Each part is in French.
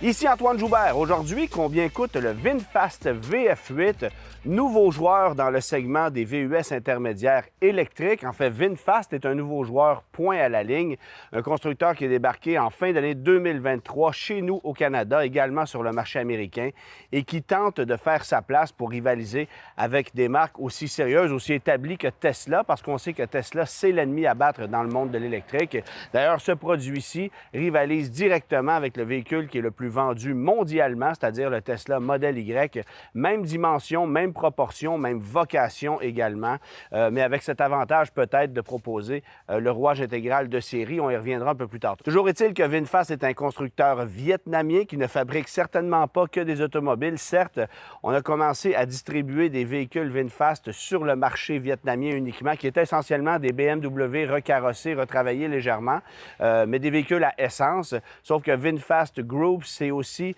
Ici Antoine Joubert. Aujourd'hui, combien coûte le VinFast VF8, nouveau joueur dans le segment des VUS intermédiaires électriques. En fait, VinFast est un nouveau joueur point à la ligne, un constructeur qui est débarqué en fin d'année 2023 chez nous au Canada, également sur le marché américain, et qui tente de faire sa place pour rivaliser avec des marques aussi sérieuses, aussi établies que Tesla, parce qu'on sait que Tesla, c'est l'ennemi à battre dans le monde de l'électrique. D'ailleurs, ce produit-ci rivalise directement avec le véhicule qui est le plus vendu mondialement, c'est-à-dire le Tesla Model Y. Même dimension, même proportion, même vocation également, mais avec cet avantage peut-être de proposer le rouage intégral de série. On y reviendra un peu plus tard. Toujours est-il que VinFast est un constructeur vietnamien qui ne fabrique certainement pas que des automobiles. Certes, on a commencé à distribuer des véhicules VinFast sur le marché vietnamien uniquement, qui étaient essentiellement des BMW recarrossés, retravaillés légèrement, mais des véhicules à essence. Sauf que VinFast Group, c'est aussi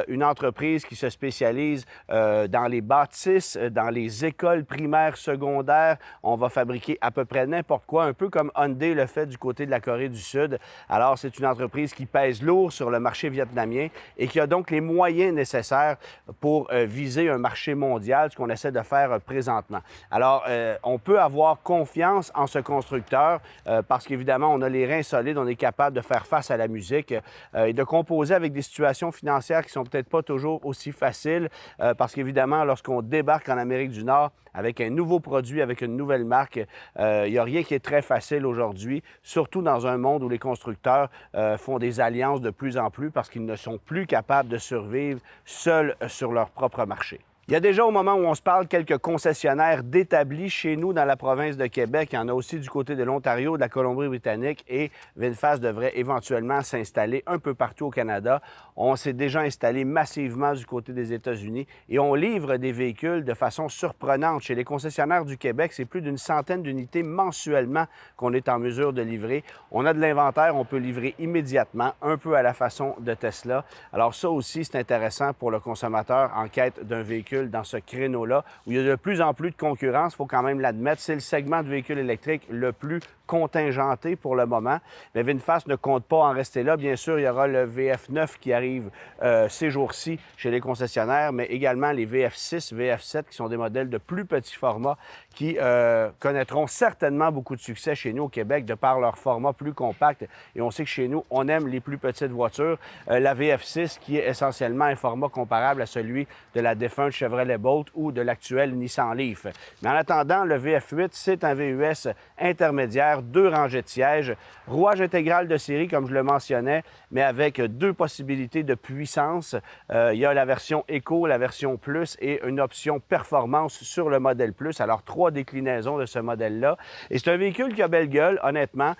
une entreprise qui se spécialise dans les bâtisses, dans les écoles primaires, secondaires. On va fabriquer à peu près n'importe quoi, un peu comme Hyundai le fait du côté de la Corée du Sud. Alors, c'est une entreprise qui pèse lourd sur le marché vietnamien et qui a donc les moyens nécessaires pour viser un marché mondial, ce qu'on essaie de faire présentement. Alors, on peut avoir confiance en ce constructeur parce qu'évidemment, on a les reins solides, on est capable de faire face à la musique et de composer avec des situations financières qui sont peut-être pas toujours aussi faciles parce qu'évidemment, lorsqu'on débarque en Amérique du Nord avec un nouveau produit, avec une nouvelle marque, il n'y a rien qui est très facile aujourd'hui, surtout dans un monde où les constructeurs font des alliances de plus en plus parce qu'ils ne sont plus capables de survivre seuls sur leur propre marché. Il y a déjà, au moment où on se parle, quelques concessionnaires d'établis chez nous dans la province de Québec. Il y en a aussi du côté de l'Ontario, de la Colombie-Britannique et VinFast devrait éventuellement s'installer un peu partout au Canada. On s'est déjà installé massivement du côté des États-Unis et on livre des véhicules de façon surprenante. Chez les concessionnaires du Québec, c'est plus d'une centaine d'unités mensuellement qu'on est en mesure de livrer. On a de l'inventaire, on peut livrer immédiatement, un peu à la façon de Tesla. Alors ça aussi, c'est intéressant pour le consommateur en quête d'un véhicule dans ce créneau-là, où il y a de plus en plus de concurrence, il faut quand même l'admettre. C'est le segment de véhicules électriques le plus contingenté pour le moment. Mais VinFast ne compte pas en rester là. Bien sûr, il y aura le VF9 qui arrive ces jours-ci chez les concessionnaires, mais également les VF6, VF7, qui sont des modèles de plus petit format qui connaîtront certainement beaucoup de succès chez nous au Québec de par leur format plus compact. Et on sait que chez nous, on aime les plus petites voitures. La VF6, qui est essentiellement un format comparable à celui de la défunte Chevrolet Bolt ou de l'actuel Nissan Leaf. Mais en attendant, le VF8, c'est un VUS intermédiaire, 2 rangées de sièges, rouage intégral de série, comme je le mentionnais, mais avec 2 possibilités de puissance. Il y a la version Eco, la version Plus et une option performance sur le modèle Plus. Alors, 3 déclinaisons de ce modèle-là. Et c'est un véhicule qui a belle gueule, honnêtement,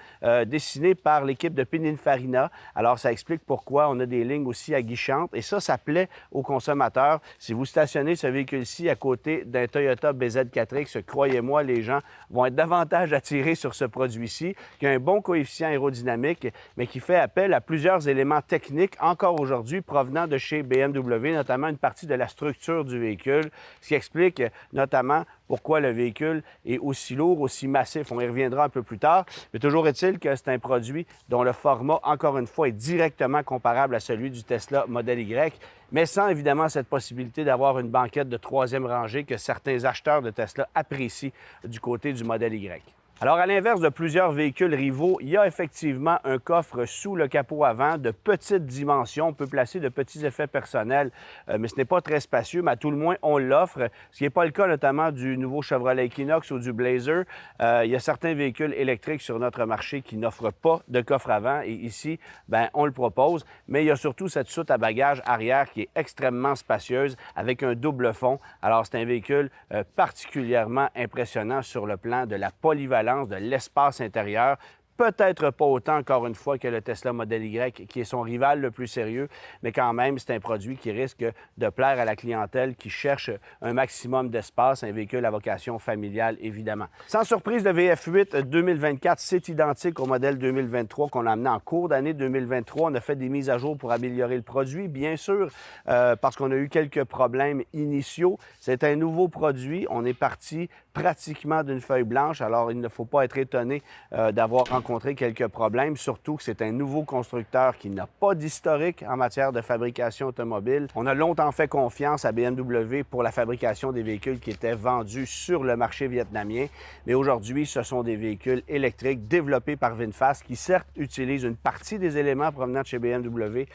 dessiné par l'équipe de Pininfarina. Alors, ça explique pourquoi on a des lignes aussi aguichantes. Et ça plaît aux consommateurs. Si vous stationnez ce véhicule-ci à côté d'un Toyota BZ4X, croyez-moi, les gens vont être davantage attirés sur ce produit-ci, qui a un bon coefficient aérodynamique, mais qui fait appel à plusieurs éléments techniques encore aujourd'hui provenant de chez BMW, notamment une partie de la structure du véhicule, ce qui explique notamment pourquoi le véhicule est aussi lourd, aussi massif. On y reviendra un peu plus tard. Mais toujours est-il que c'est un produit dont le format, encore une fois, est directement comparable à celui du Tesla Model Y, mais sans évidemment cette possibilité d'avoir une banquette de 3e rangée que certains acheteurs de Tesla apprécient du côté du Model Y. Alors, à l'inverse de plusieurs véhicules rivaux, il y a effectivement un coffre sous le capot avant de petite dimension. On peut placer de petits effets personnels, mais ce n'est pas très spacieux, mais à tout le moins, on l'offre, ce qui n'est pas le cas notamment du nouveau Chevrolet Equinox ou du Blazer. Il y a certains véhicules électriques sur notre marché qui n'offrent pas de coffre avant et ici, bien, on le propose, mais il y a surtout cette soute à bagages arrière qui est extrêmement spacieuse avec un double fond. Alors, c'est un véhicule particulièrement impressionnant sur le plan de la polyvalence, de l'espace intérieur. Peut-être pas autant, encore une fois, que le Tesla Model Y, qui est son rival le plus sérieux, mais quand même, c'est un produit qui risque de plaire à la clientèle qui cherche un maximum d'espace, un véhicule à vocation familiale, évidemment. Sans surprise, le VF8 2024, c'est identique au modèle 2023 qu'on a amené en cours d'année 2023. On a fait des mises à jour pour améliorer le produit, bien sûr, parce qu'on a eu quelques problèmes initiaux. C'est un nouveau produit. On est parti pratiquement d'une feuille blanche, alors il ne faut pas être étonné d'avoir rencontré rencontré quelques problèmes, surtout que c'est un nouveau constructeur qui n'a pas d'historique en matière de fabrication automobile. On a longtemps fait confiance à BMW pour la fabrication des véhicules qui étaient vendus sur le marché vietnamien, mais aujourd'hui, ce sont des véhicules électriques développés par VinFast qui, certes, utilisent une partie des éléments provenant de chez BMW,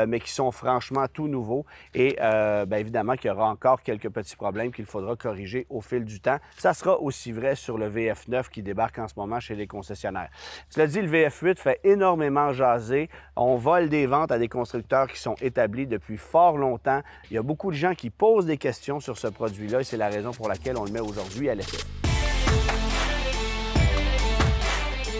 mais qui sont franchement tout nouveaux et bien évidemment qu'il y aura encore quelques petits problèmes qu'il faudra corriger au fil du temps. Ça sera aussi vrai sur le VF9 qui débarque en ce moment chez les concessionnaires. Cela dit, le VF8 fait énormément jaser. On vole des ventes à des constructeurs qui sont établis depuis fort longtemps. Il y a beaucoup de gens qui posent des questions sur ce produit-là et c'est la raison pour laquelle on le met aujourd'hui à l'essai.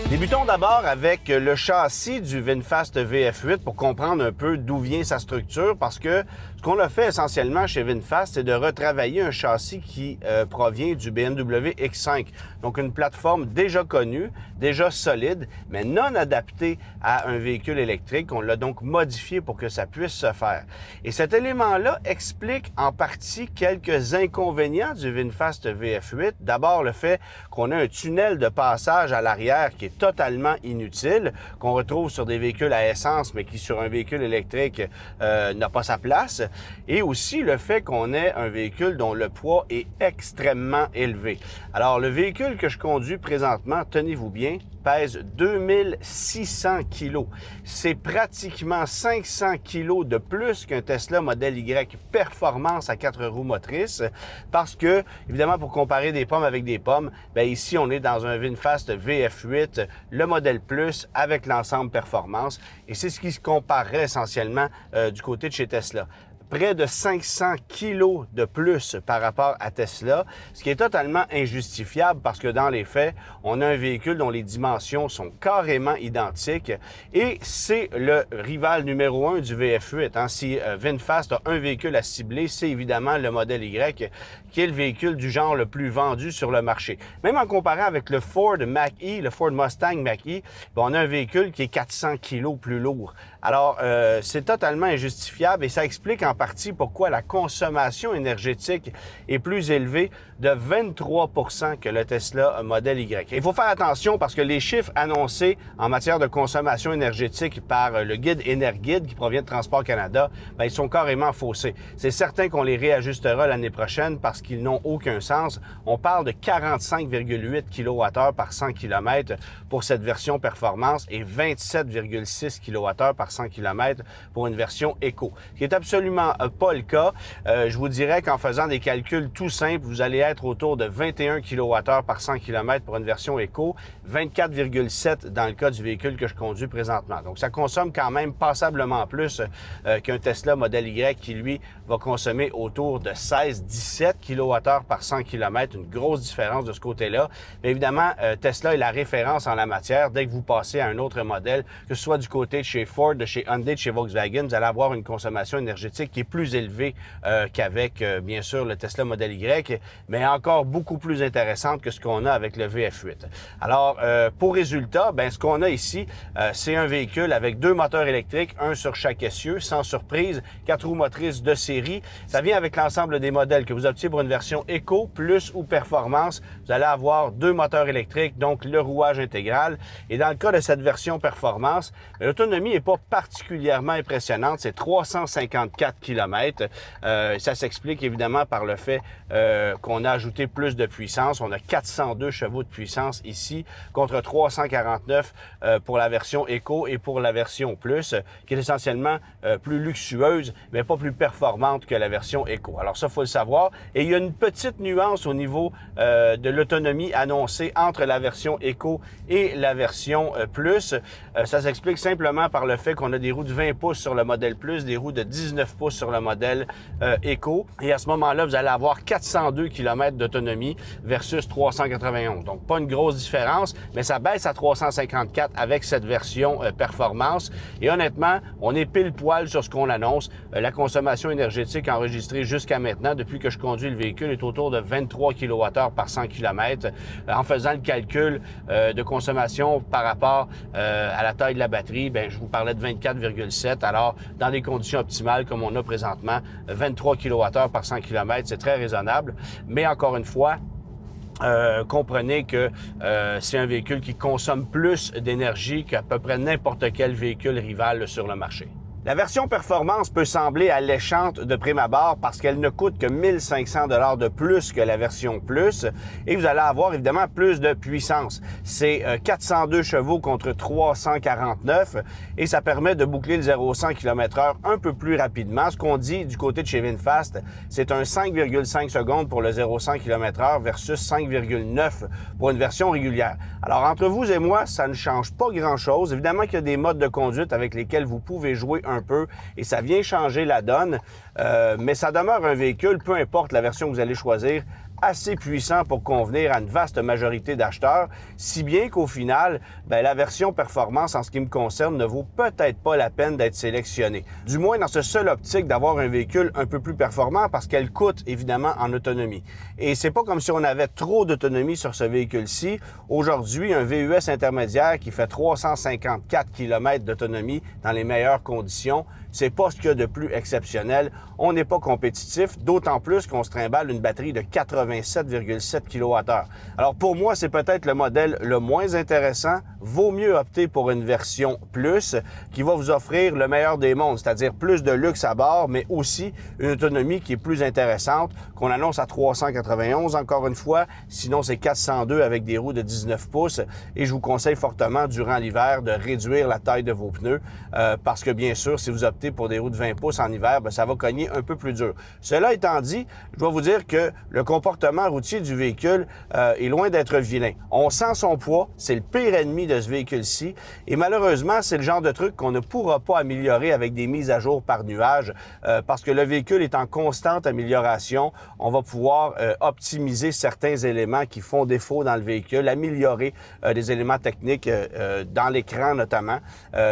Débutons d'abord avec le châssis du VinFast VF8 pour comprendre un peu d'où vient sa structure parce que ce qu'on a fait essentiellement chez VinFast, c'est de retravailler un châssis qui provient du BMW X5. Donc une plateforme déjà connue, déjà solide, mais non adaptée à un véhicule électrique. On l'a donc modifié pour que ça puisse se faire. Et cet élément-là explique en partie quelques inconvénients du VinFast VF8. D'abord, le fait qu'on a un tunnel de passage à l'arrière qui est totalement inutile, qu'on retrouve sur des véhicules à essence, mais qui sur un véhicule électrique n'a pas sa place. Et aussi le fait qu'on ait un véhicule dont le poids est extrêmement élevé. Alors, le véhicule que je conduis présentement, tenez-vous bien, pèse 2600 kg. C'est pratiquement 500 kg de plus qu'un Tesla Model Y Performance à 4 roues motrices parce que, évidemment, pour comparer des pommes avec des pommes, bien ici, on est dans un VinFast VF8, le Model Plus avec l'ensemble Performance et c'est ce qui se comparerait essentiellement du côté de chez Tesla. Près de 500 kilos de plus par rapport à Tesla, ce qui est totalement injustifiable parce que dans les faits, on a un véhicule dont les dimensions sont carrément identiques et c'est le rival numéro 1 du VF8. Si VinFast a un véhicule à cibler, c'est évidemment le Model Y qui est le véhicule du genre le plus vendu sur le marché. Même en comparant avec le Ford Mach-E, le Ford Mustang Mach-E, on a un véhicule qui est 400 kilos plus lourd. Alors, c'est totalement injustifiable et ça explique en partie pourquoi la consommation énergétique est plus élevée de 23 % que le Tesla Model Y. Il faut faire attention parce que les chiffres annoncés en matière de consommation énergétique par le guide Energuide qui provient de Transport Canada, bien, ils sont carrément faussés. C'est certain qu'on les réajustera l'année prochaine parce qu'ils n'ont aucun sens. On parle de 45,8 kWh par 100 km pour cette version performance et 27,6 kWh par 100 km pour une version Eco, ce qui est absolument pas le cas. Je vous dirais qu'en faisant des calculs tout simples, vous allez être autour de 21 kWh par 100 km pour une version Eco, 24,7 dans le cas du véhicule que je conduis présentement. Donc, ça consomme quand même passablement plus qu'un Tesla Model Y qui, lui, va consommer autour de 16-17 kWh par 100 km, une grosse différence de ce côté-là. Mais évidemment, Tesla est la référence en la matière. Dès que vous passez à un autre modèle, que ce soit du côté de chez Ford, de chez Hyundai, de chez Volkswagen, vous allez avoir une consommation énergétique qui est plus élevée qu'avec, bien sûr, le Tesla Model Y, mais encore beaucoup plus intéressante que ce qu'on a avec le VF8. Alors, pour résultat, ben, ce qu'on a ici, c'est un véhicule avec 2 moteurs électriques, un sur chaque essieu, sans surprise, 4 roues motrices de série. Ça vient avec l'ensemble des modèles que vous optez pour une version Eco, Plus ou Performance. Vous allez avoir 2 moteurs électriques, donc le rouage intégral. Et dans le cas de cette version Performance, l'autonomie n'est pas particulièrement impressionnante, c'est 354 km. Ça s'explique évidemment par le fait qu'on a ajouté plus de puissance. On a 402 chevaux de puissance ici contre 349 pour la version Eco et pour la version Plus, qui est essentiellement plus luxueuse, mais pas plus performante que la version Eco. Alors ça, il faut le savoir. Et il y a une petite nuance au niveau de l'autonomie annoncée entre la version Eco et la version Plus. Ça s'explique simplement par le fait qu'on a des roues de 20 pouces sur le modèle Plus, des roues de 19 pouces sur le modèle Eco. Et à ce moment-là, vous allez avoir 402 km d'autonomie versus 391. Donc, pas une grosse différence, mais ça baisse à 354 avec cette version performance. Et honnêtement, on est pile poil sur ce qu'on annonce. La consommation énergétique enregistrée jusqu'à maintenant, depuis que je conduis le véhicule, est autour de 23 kWh par 100 km. En faisant le calcul de consommation par rapport à la taille de la batterie, bien, je vous parlais de 24,7. Alors, dans des conditions optimales comme on a présentement, 23 kWh par 100 km, c'est très raisonnable. Mais encore une fois, comprenez que c'est un véhicule qui consomme plus d'énergie qu'à peu près n'importe quel véhicule rival sur le marché. La version performance peut sembler alléchante de prime abord parce qu'elle ne coûte que 1500 $ de plus que la version Plus et vous allez avoir évidemment plus de puissance. C'est 402 chevaux contre 349 et ça permet de boucler le 0-100 km/h un peu plus rapidement. Ce qu'on dit du côté de chez VinFast, c'est un 5,5 secondes pour le 0-100 km/h versus 5,9 pour une version régulière. Alors entre vous et moi, ça ne change pas grand-chose. Évidemment qu'il y a des modes de conduite avec lesquels vous pouvez jouer un peu et ça vient changer la donne, mais ça demeure un véhicule, peu importe la version que vous allez choisir, assez puissant pour convenir à une vaste majorité d'acheteurs, si bien qu'au final, la version performance, en ce qui me concerne, ne vaut peut-être pas la peine d'être sélectionnée. Du moins dans ce seul optique d'avoir un véhicule un peu plus performant parce qu'elle coûte évidemment en autonomie. Et c'est pas comme si on avait trop d'autonomie sur ce véhicule-ci. Aujourd'hui, un VUS intermédiaire qui fait 354 km d'autonomie dans les meilleures conditions, c'est pas ce qu'il y a de plus exceptionnel. On n'est pas compétitif, d'autant plus qu'on se trimballe une batterie de 87,7 kWh. Alors pour moi, c'est peut-être le modèle le moins intéressant. Vaut mieux opter pour une version Plus qui va vous offrir le meilleur des mondes, c'est-à-dire plus de luxe à bord, mais aussi une autonomie qui est plus intéressante, qu'on annonce à 391 encore une fois. Sinon, c'est 402 avec des roues de 19 pouces. Et je vous conseille fortement, durant l'hiver, de réduire la taille de vos pneus parce que, bien sûr, si vous optez pour des roues de 20 pouces en hiver, ça va cogner un peu plus dur. Cela étant dit, je dois vous dire que le comportement routier du véhicule est loin d'être vilain. On sent son poids, c'est le pire ennemi de ce véhicule-ci et malheureusement, c'est le genre de truc qu'on ne pourra pas améliorer avec des mises à jour par nuage parce que le véhicule est en constante amélioration. On va pouvoir optimiser certains éléments qui font défaut dans le véhicule, améliorer des éléments techniques dans l'écran notamment,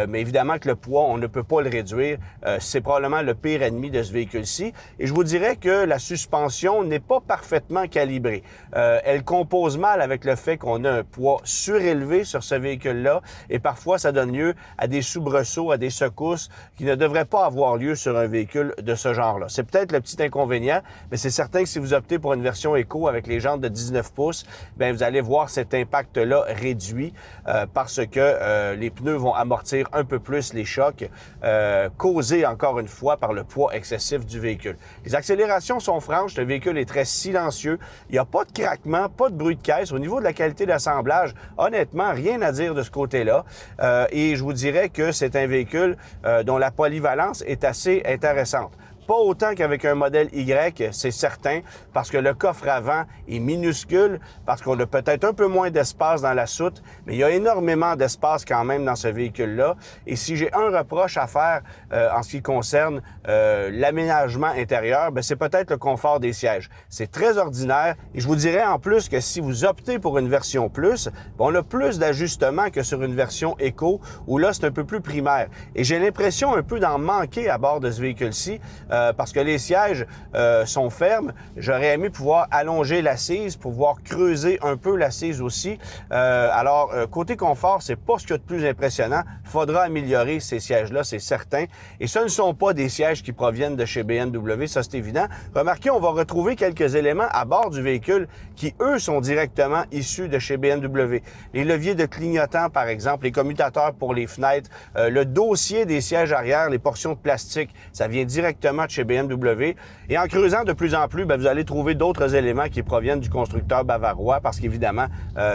mais évidemment que le poids, on ne peut pas le réduire. C'est probablement le pire ennemi de ce véhicule-ci. Et je vous dirais que la suspension n'est pas parfaitement calibrée. Elle compose mal avec le fait qu'on a un poids surélevé sur ce véhicule-là et parfois ça donne lieu à des soubresauts, à des secousses qui ne devraient pas avoir lieu sur un véhicule de ce genre-là. C'est peut-être le petit inconvénient, mais c'est certain que si vous optez pour une version Eco avec les jantes de 19 pouces, vous allez voir cet impact-là réduit parce que les pneus vont amortir un peu plus les chocs causés encore une fois par le poids excessif du véhicule. Les accélérations sont franches, le véhicule est très silencieux, il n'y a pas de craquement, pas de bruit de caisse. Au niveau de la qualité d'assemblage, honnêtement, rien à dire de ce côté-là. Et je vous dirais que c'est un véhicule dont la polyvalence est assez intéressante. Pas autant qu'avec un modèle Y, c'est certain, parce que le coffre avant est minuscule, parce qu'on a peut-être un peu moins d'espace dans la soute, mais il y a énormément d'espace quand même dans ce véhicule-là. Et si j'ai un reproche à faire en ce qui concerne l'aménagement intérieur, c'est peut-être le confort des sièges. C'est très ordinaire et je vous dirais en plus que si vous optez pour une version Plus, on a plus d'ajustements que sur une version Eco, où là, c'est un peu plus primaire. Et j'ai l'impression un peu d'en manquer à bord de ce véhicule-ci, parce que les sièges sont fermes. J'aurais aimé pouvoir allonger l'assise, pouvoir creuser un peu l'assise aussi. Alors, côté confort, c'est pas ce qu'il y a de plus impressionnant. Il faudra améliorer ces sièges-là, c'est certain. Et ce ne sont pas des sièges qui proviennent de chez BMW, ça c'est évident. Remarquez, on va retrouver quelques éléments à bord du véhicule qui, eux, sont directement issus de chez BMW. Les leviers de clignotant, par exemple, les commutateurs pour les fenêtres, le dossier des sièges arrière, les portions de plastique, ça vient directement de chez BMW. Et en creusant de plus en plus, vous allez trouver d'autres éléments qui proviennent du constructeur bavarois parce qu'évidemment,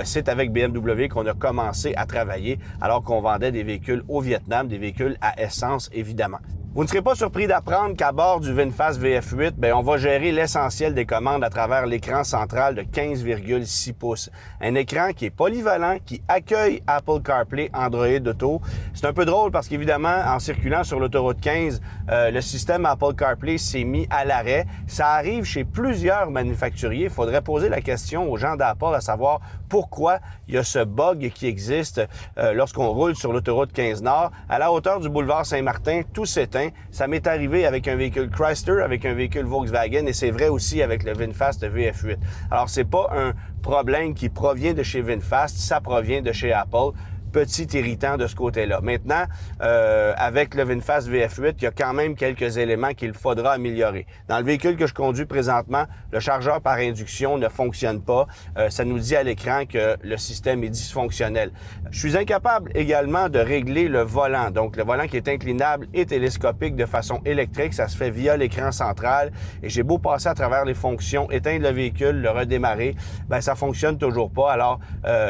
c'est avec BMW qu'on a commencé à travailler alors qu'on vendait des véhicules au Vietnam, des véhicules à essence, évidemment. Vous ne serez pas surpris d'apprendre qu'à bord du VinFast VF8, on va gérer l'essentiel des commandes à travers l'écran central de 15,6 pouces. Un écran qui est polyvalent, qui accueille Apple CarPlay, Android Auto. C'est un peu drôle parce qu'évidemment, en circulant sur l'autoroute 15, le système Apple CarPlay s'est mis à l'arrêt. Ça arrive chez plusieurs manufacturiers. Il faudrait poser la question aux gens d'Apple à savoir pourquoi il y a ce bug qui existe lorsqu'on roule sur l'autoroute 15 Nord. À la hauteur du boulevard Saint-Martin, tout s'éteint. Ça m'est arrivé avec un véhicule Chrysler, avec un véhicule Volkswagen et c'est vrai aussi avec le VinFast VF8. Alors, c'est pas un problème qui provient de chez VinFast, ça provient de chez Apple. petit irritant de ce côté-là. Maintenant, avec le VinFast VF8, il y a quand même quelques éléments qu'il faudra améliorer. Dans le véhicule que je conduis présentement, le chargeur par induction ne fonctionne pas. Ça nous dit à l'écran que le système est dysfonctionnel. Je suis incapable également de régler le volant. Donc, le volant qui est inclinable et télescopique de façon électrique, ça se fait via l'écran central. Et j'ai beau passer à travers les fonctions, éteindre le véhicule, le redémarrer, ben ça fonctionne toujours pas. Alors,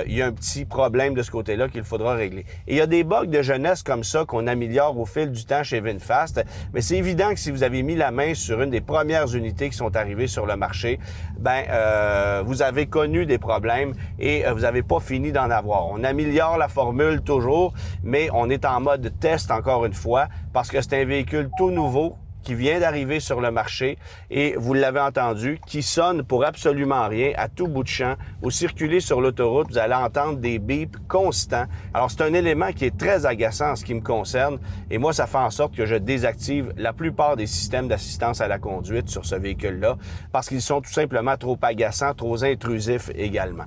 il y a un petit problème de ce côté-là qu'il faudra régler. Et il y a des bugs de jeunesse comme ça qu'on améliore au fil du temps chez VinFast, mais c'est évident que si vous avez mis la main sur une des premières unités qui sont arrivées sur le marché, vous avez connu des problèmes et vous n'avez pas fini d'en avoir. On améliore la formule toujours, mais on est en mode test encore une fois parce que c'est un véhicule tout nouveau qui vient d'arriver sur le marché et, vous l'avez entendu, qui sonne pour absolument rien à tout bout de champ. Vous circulez sur l'autoroute, vous allez entendre des bips constants. Alors, c'est un élément qui est très agaçant en ce qui me concerne et moi, ça fait en sorte que je désactive la plupart des systèmes d'assistance à la conduite sur ce véhicule-là parce qu'ils sont tout simplement trop agaçants, trop intrusifs également.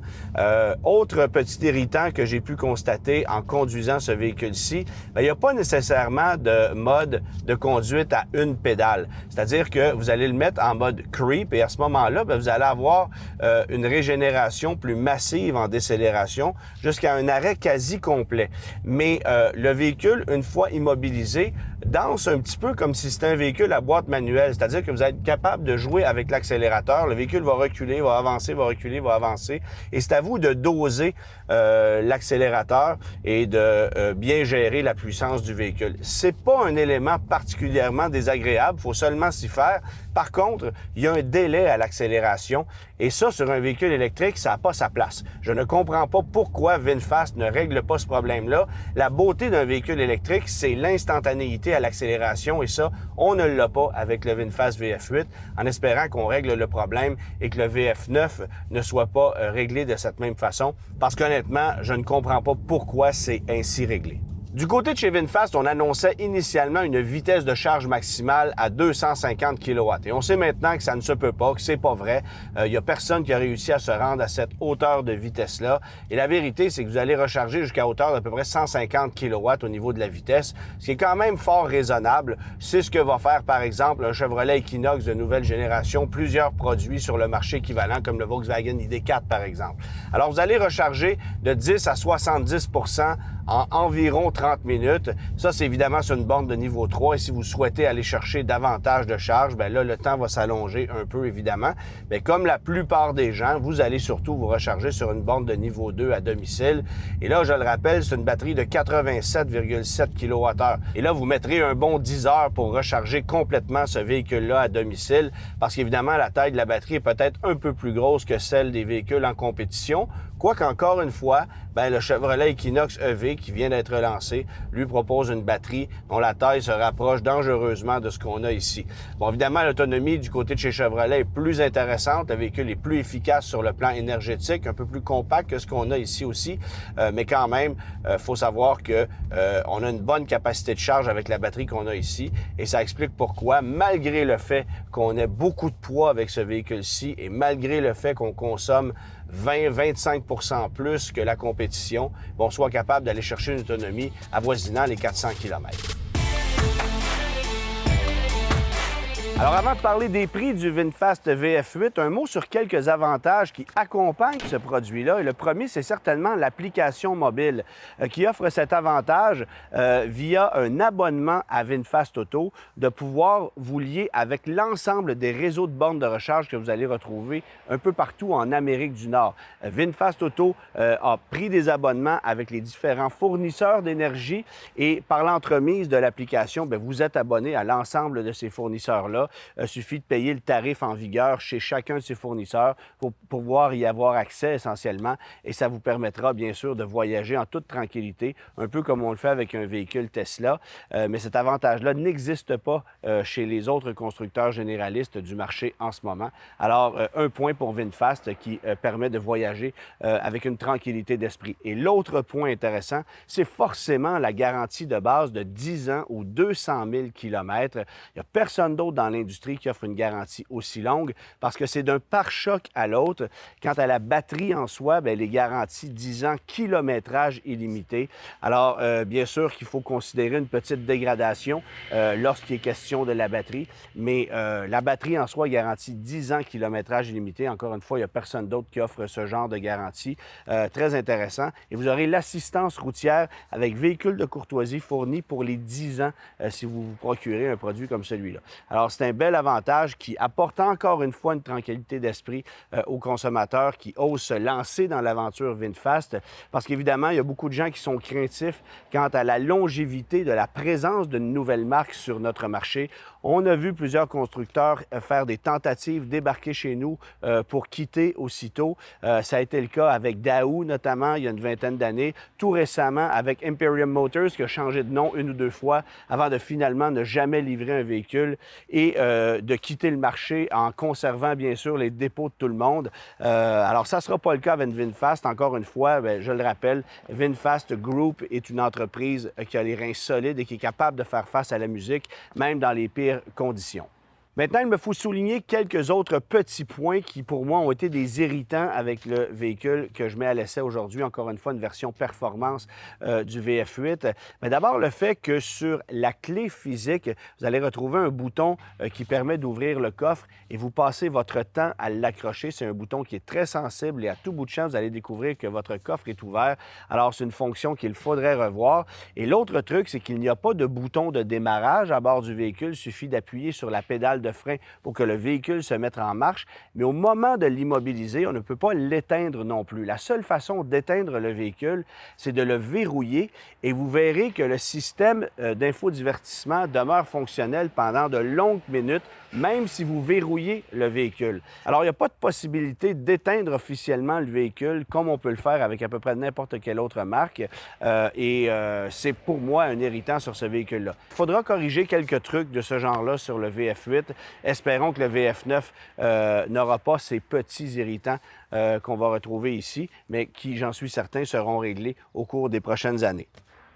Autre petit irritant que j'ai pu constater en conduisant ce véhicule-ci, il n'y a pas nécessairement de mode de conduite à une pédale. C'est-à-dire que vous allez le mettre en mode creep et à ce moment-là, vous allez avoir une régénération plus massive en décélération jusqu'à un arrêt quasi complet. Mais le véhicule, une fois immobilisé, danse un petit peu comme si c'était un véhicule à boîte manuelle. C'est-à-dire que vous êtes capable de jouer avec l'accélérateur. Le véhicule va reculer, va avancer, va reculer, va avancer. Et c'est à vous de doser l'accélérateur et de bien gérer la puissance du véhicule. C'est pas un élément particulièrement désagréable. Il faut seulement s'y faire. Par contre, il y a un délai à l'accélération et ça, sur un véhicule électrique, ça n'a pas sa place. Je ne comprends pas pourquoi VinFast ne règle pas ce problème-là. La beauté d'un véhicule électrique, c'est l'instantanéité à l'accélération et ça, on ne l'a pas avec le VinFast VF8 en espérant qu'on règle le problème et que le VF9 ne soit pas réglé de cette même façon parce qu'honnêtement, je ne comprends pas pourquoi c'est ainsi réglé. Du côté de chez VinFast, on annonçait initialement une vitesse de charge maximale à 250 kW. Et on sait maintenant que ça ne se peut pas, que c'est pas vrai. Il y a personne qui a réussi à se rendre à cette hauteur de vitesse-là. Et la vérité, c'est que vous allez recharger jusqu'à hauteur d'à peu près 150 kW au niveau de la vitesse, ce qui est quand même fort raisonnable. C'est ce que va faire, par exemple, un Chevrolet Equinox de nouvelle génération, plusieurs produits sur le marché équivalent, comme le Volkswagen ID4, par exemple. Alors, vous allez recharger de 10 à 70 % en environ 30 minutes. Ça, c'est évidemment sur une borne de niveau 3. Et si vous souhaitez aller chercher davantage de charge, là, le temps va s'allonger un peu, évidemment. Mais comme la plupart des gens, vous allez surtout vous recharger sur une borne de niveau 2 à domicile. Et là, je le rappelle, c'est une batterie de 87,7 kWh. Et là, vous mettrez un bon 10 heures pour recharger complètement ce véhicule-là à domicile. Parce qu'évidemment, la taille de la batterie est peut-être un peu plus grosse que celle des véhicules en compétition. Quoiqu'encore une fois, le Chevrolet Equinox EV qui vient d'être lancé, lui propose une batterie dont la taille se rapproche dangereusement de ce qu'on a ici. Bon, évidemment, l'autonomie du côté de chez Chevrolet est plus intéressante. Le véhicule est plus efficace sur le plan énergétique, un peu plus compact que ce qu'on a ici aussi. Mais quand même, faut savoir que on a une bonne capacité de charge avec la batterie qu'on a ici. Et ça explique pourquoi, malgré le fait qu'on ait beaucoup de poids avec ce véhicule-ci et malgré le fait qu'on consomme 20-25 % plus que la compétition, on soit capable d'aller chercher une autonomie avoisinant les 400 km. Alors, avant de parler des prix du VinFast VF8, un mot sur quelques avantages qui accompagnent ce produit-là. Et le premier, c'est certainement l'application mobile qui offre cet avantage via un abonnement à VinFast Auto de pouvoir vous lier avec l'ensemble des réseaux de bornes de recharge que vous allez retrouver un peu partout en Amérique du Nord. VinFast Auto a pris des abonnements avec les différents fournisseurs d'énergie et par l'entremise de l'application, vous êtes abonné à l'ensemble de ces fournisseurs-là. Il suffit de payer le tarif en vigueur chez chacun de ces fournisseurs pour pouvoir y avoir accès essentiellement et ça vous permettra bien sûr de voyager en toute tranquillité, un peu comme on le fait avec un véhicule Tesla, mais cet avantage-là n'existe pas chez les autres constructeurs généralistes du marché en ce moment. Alors, un point pour VinFast qui permet de voyager avec une tranquillité d'esprit. Et l'autre point intéressant, c'est forcément la garantie de base de 10 ans ou 200 000 km. Il n'y a personne d'autre dans l'industrie l'industrie qui offre une garantie aussi longue parce que c'est d'un pare-choc à l'autre. Quant à la batterie en soi, bien, les garanties 10 ans, kilométrage illimité. Alors, bien sûr qu'il faut considérer une petite dégradation lorsqu'il est question de la batterie, mais la batterie en soi garantit 10 ans, kilométrage illimité. Encore une fois, il n'y a personne d'autre qui offre ce genre de garantie. Très intéressant. Et vous aurez l'assistance routière avec véhicule de courtoisie fourni pour les 10 ans si vous vous procurez un produit comme celui-là. Alors, c'est un bel avantage qui apporte encore une fois une tranquillité d'esprit aux consommateurs qui osent se lancer dans l'aventure VinFast parce qu'évidemment, il y a beaucoup de gens qui sont craintifs quant à la longévité de la présence d'une nouvelle marque sur notre marché. On a vu plusieurs constructeurs faire des tentatives, débarquer chez nous pour quitter aussitôt. Ça a été le cas avec Daewoo, notamment, il y a une vingtaine d'années. Tout récemment, avec Imperium Motors, qui a changé de nom une ou deux fois avant de finalement ne jamais livrer un véhicule et de quitter le marché en conservant, bien sûr, les dépôts de tout le monde. Alors, ça ne sera pas le cas avec VinFast. Encore une fois, bien, je le rappelle, VinFast Group est une entreprise qui a les reins solides et qui est capable de faire face à la musique, même dans les pires conditions. Maintenant, il me faut souligner quelques autres petits points qui, pour moi, ont été des irritants avec le véhicule que je mets à l'essai aujourd'hui. Encore une fois, une version performance du VF8. Mais d'abord, le fait que sur la clé physique, vous allez retrouver un bouton qui permet d'ouvrir le coffre et vous passez votre temps à l'accrocher. C'est un bouton qui est très sensible et à tout bout de champ, vous allez découvrir que votre coffre est ouvert. Alors, c'est une fonction qu'il faudrait revoir. Et l'autre truc, c'est qu'il n'y a pas de bouton de démarrage à bord du véhicule. Il suffit d'appuyer sur la pédale de frein pour que le véhicule se mette en marche. Mais au moment de l'immobiliser, on ne peut pas l'éteindre non plus. La seule façon d'éteindre le véhicule, c'est de le verrouiller et vous verrez que le système d'infodivertissement demeure fonctionnel pendant de longues minutes, même si vous verrouillez le véhicule. Alors, il n'y a pas de possibilité d'éteindre officiellement le véhicule comme on peut le faire avec à peu près n'importe quelle autre marque. C'est pour moi un irritant sur ce véhicule-là. Il faudra corriger quelques trucs de ce genre-là sur le VF8. Espérons que le VF9 n'aura pas ces petits irritants qu'on va retrouver ici, mais qui, j'en suis certain, seront réglés au cours des prochaines années.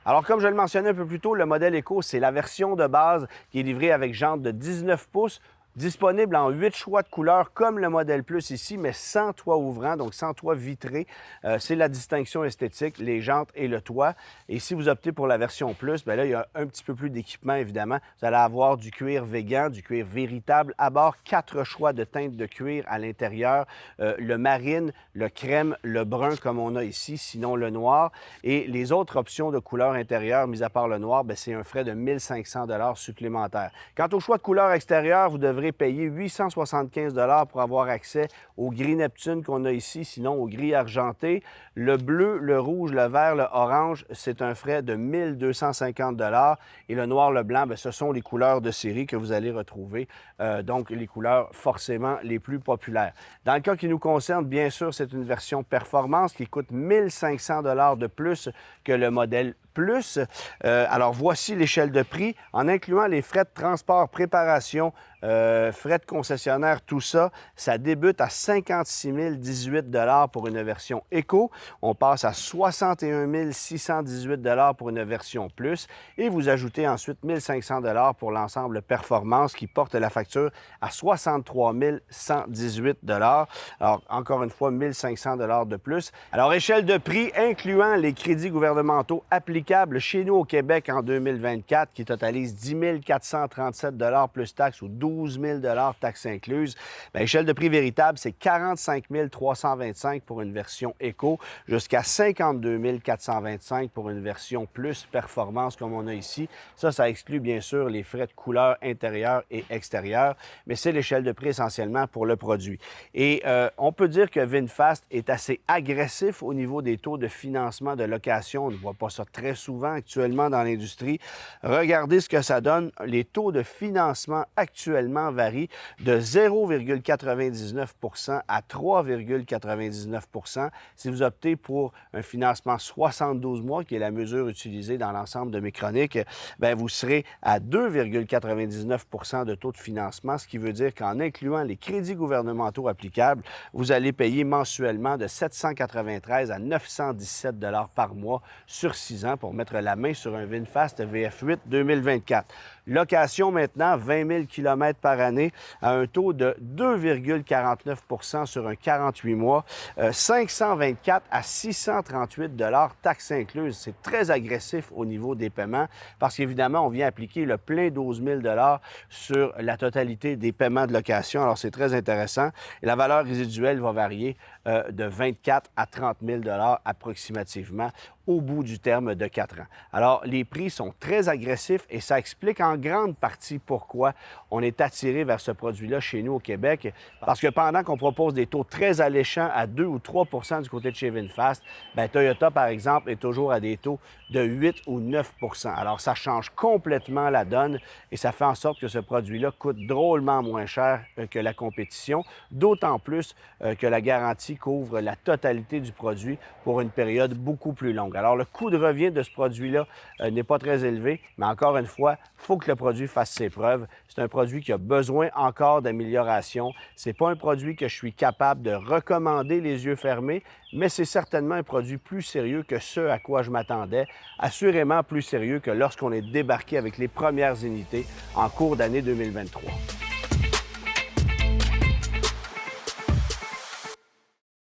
Alors, comme je le mentionnais un peu plus tôt, le modèle Eco, c'est la version de base qui est livrée avec jantes de 19 pouces, disponible en 8 choix de couleurs, comme le modèle Plus ici, mais sans toit ouvrant, donc sans toit vitré. C'est la distinction esthétique, les jantes et le toit. Et si vous optez pour la version Plus, bien là, il y a un petit peu plus d'équipement, évidemment. Vous allez avoir du cuir végan, du cuir véritable. À bord, 4 choix de teintes de cuir à l'intérieur. Le marine, le crème, le brun, comme on a ici, sinon le noir. Et les autres options de couleurs intérieures, mis à part le noir, c'est un frais de 1 500 $ supplémentaires. Quant au choix de couleurs extérieures, vous devrez payer 875 $ pour avoir accès au gris Neptune qu'on a ici, sinon au gris argenté. Le bleu, le rouge, le vert, le orange, c'est un frais de 1 250 $ et le noir, le blanc, ce sont les couleurs de série que vous allez retrouver, donc les couleurs forcément les plus populaires. Dans le cas qui nous concerne, bien sûr, c'est une version performance qui coûte 1 500 $ de plus que le modèle Plus. Alors, voici l'échelle de prix en incluant les frais de transport, préparation, frais de concessionnaire, tout ça. Ça débute à 56 018 $ pour une version Eco. On passe à 61 618 $ pour une version Plus. Et vous ajoutez ensuite 1 500 $ pour l'ensemble Performance qui porte la facture à 63 118 $. Alors, encore une fois, 1 500 $ de plus. Alors, échelle de prix incluant les crédits gouvernementaux applicables chez nous au Québec en 2024 qui totalise 10 437 $ plus taxes ou 12 000 $ taxes incluses. Bien, échelle de prix véritable, c'est 45 325 pour une version Eco jusqu'à 52 425 pour une version Plus Performance comme on a ici. Ça exclut bien sûr les frais de couleur intérieure et extérieure, mais c'est l'échelle de prix essentiellement pour le produit. Et on peut dire que VinFast est assez agressif au niveau des taux de financement de location. On ne voit pas ça très souvent actuellement dans l'industrie. Regardez ce que ça donne. Les taux de financement actuellement varient de 0,99 % à 3,99 % si vous optez pour un financement 72 mois, qui est la mesure utilisée dans l'ensemble de mes chroniques, bien, vous serez à 2,99 % de taux de financement, ce qui veut dire qu'en incluant les crédits gouvernementaux applicables, vous allez payer mensuellement de 793 à 917 $ par mois sur 6 ans pour mettre la main sur un VinFast VF8 2024. Location maintenant, 20 000 km par année à un taux de 2,49 sur un 48 mois, 524 à 638 taxes incluses. C'est très agressif au niveau des paiements parce qu'évidemment, on vient appliquer le plein 12 000 sur la totalité des paiements de location. Alors, c'est très intéressant. Et la valeur résiduelle va varier de 24 à 30 000 approximativement au bout du terme de 4 ans. Alors, les prix sont très agressifs et ça explique en grande partie pourquoi on est attiré vers ce produit-là chez nous au Québec. Parce que pendant qu'on propose des taux très alléchants à 2 ou 3 du côté de chez VinFast, bien, Toyota, par exemple, est toujours à des taux de 8 ou 9 Alors, ça change complètement la donne et ça fait en sorte que ce produit-là coûte drôlement moins cher que la compétition, d'autant plus que la garantie couvre la totalité du produit pour une période beaucoup plus longue. Alors, le coût de revient de ce produit-là n'est pas très élevé, mais encore une fois, il faut que le produit fasse ses preuves. C'est un produit qui a besoin encore d'amélioration. Ce n'est pas un produit que je suis capable de recommander les yeux fermés, mais c'est certainement un produit plus sérieux que ce à quoi je m'attendais, assurément plus sérieux que lorsqu'on est débarqué avec les premières unités en cours d'année 2023.